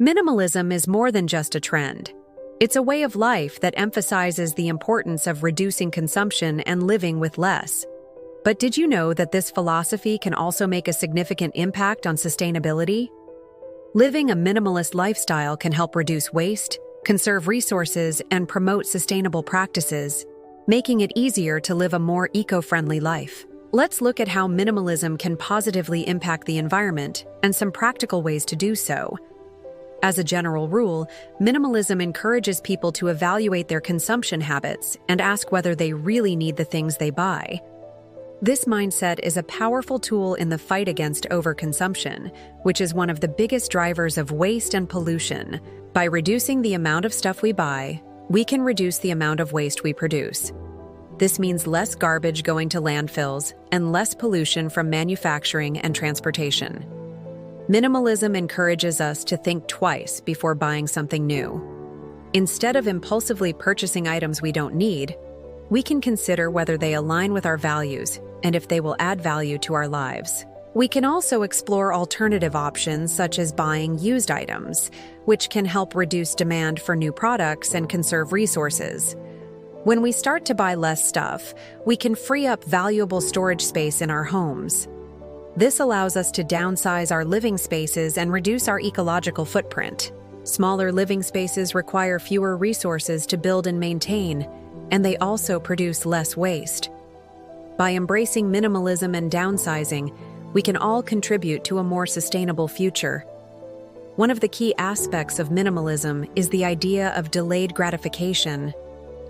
Minimalism is more than just a trend. It's a way of life that emphasizes the importance of reducing consumption and living with less. But did you know that this philosophy can also make a significant impact on sustainability? Living a minimalist lifestyle can help reduce waste, conserve resources, and promote sustainable practices, making it easier to live a more eco-friendly life. Let's look at how minimalism can positively impact the environment and some practical ways to do so. As a general rule, minimalism encourages people to evaluate their consumption habits and ask whether they really need the things they buy. This mindset is a powerful tool in the fight against overconsumption, which is one of the biggest drivers of waste and pollution. By reducing the amount of stuff we buy, we can reduce the amount of waste we produce. This means less garbage going to landfills and less pollution from manufacturing and transportation. Minimalism encourages us to think twice before buying something new. Instead of impulsively purchasing items we don't need, we can consider whether they align with our values and if they will add value to our lives. We can also explore alternative options such as buying used items, which can help reduce demand for new products and conserve resources. When we start to buy less stuff, we can free up valuable storage space in our homes. This allows us to downsize our living spaces and reduce our ecological footprint. Smaller living spaces require fewer resources to build and maintain, and they also produce less waste. By embracing minimalism and downsizing, we can all contribute to a more sustainable future. One of the key aspects of minimalism is the idea of delayed gratification.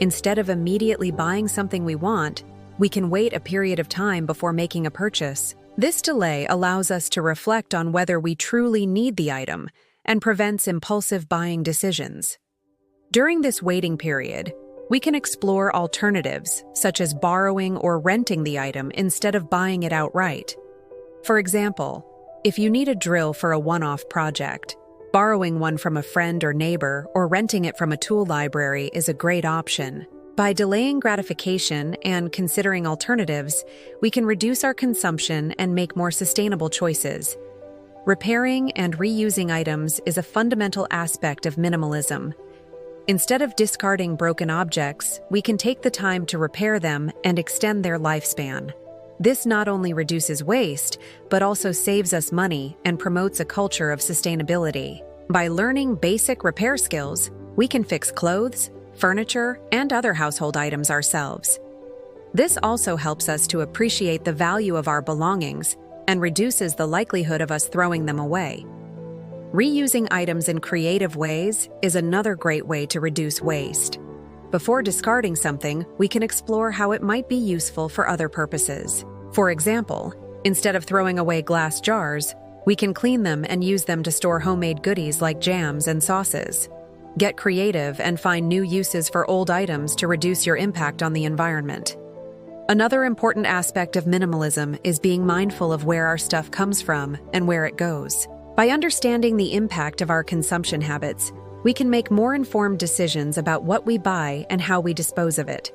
Instead of immediately buying something we want, we can wait a period of time before making a purchase. This delay allows us to reflect on whether we truly need the item and prevents impulsive buying decisions. During this waiting period, we can explore alternatives, such as borrowing or renting the item instead of buying it outright. For example, if you need a drill for a one-off project, borrowing one from a friend or neighbor or renting it from a tool library is a great option. By delaying gratification and considering alternatives, we can reduce our consumption and make more sustainable choices. Repairing and reusing items is a fundamental aspect of minimalism. Instead of discarding broken objects, we can take the time to repair them and extend their lifespan. This not only reduces waste, but also saves us money and promotes a culture of sustainability. By learning basic repair skills, we can fix clothes, furniture, and other household items ourselves. This also helps us to appreciate the value of our belongings and reduces the likelihood of us throwing them away. Reusing items in creative ways is another great way to reduce waste. Before discarding something, we can explore how it might be useful for other purposes. For example, instead of throwing away glass jars, we can clean them and use them to store homemade goodies like jams and sauces. Get creative and find new uses for old items to reduce your impact on the environment. Another important aspect of minimalism is being mindful of where our stuff comes from and where it goes. By understanding the impact of our consumption habits, we can make more informed decisions about what we buy and how we dispose of it.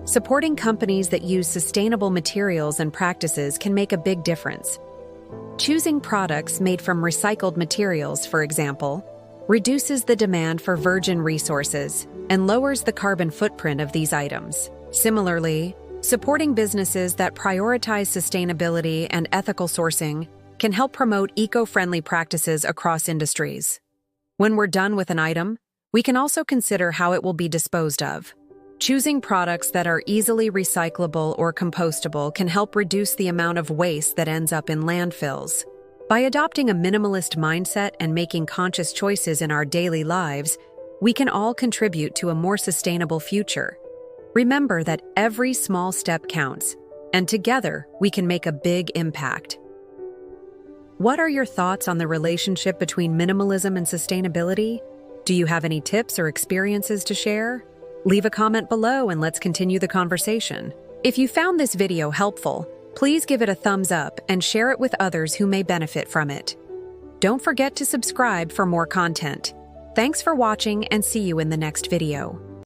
Supporting companies that use sustainable materials and practices can make a big difference. Choosing products made from recycled materials, for example, reduces the demand for virgin resources and lowers the carbon footprint of these items. Similarly, supporting businesses that prioritize sustainability and ethical sourcing can help promote eco-friendly practices across industries. When we're done with an item, we can also consider how it will be disposed of. Choosing products that are easily recyclable or compostable can help reduce the amount of waste that ends up in landfills. By adopting a minimalist mindset and making conscious choices in our daily lives, we can all contribute to a more sustainable future. Remember that every small step counts, and together we can make a big impact. What are your thoughts on the relationship between minimalism and sustainability? Do you have any tips or experiences to share? Leave a comment below and let's continue the conversation. If you found this video helpful, please give it a thumbs up and share it with others who may benefit from it. Don't forget to subscribe for more content. Thanks for watching and see you in the next video.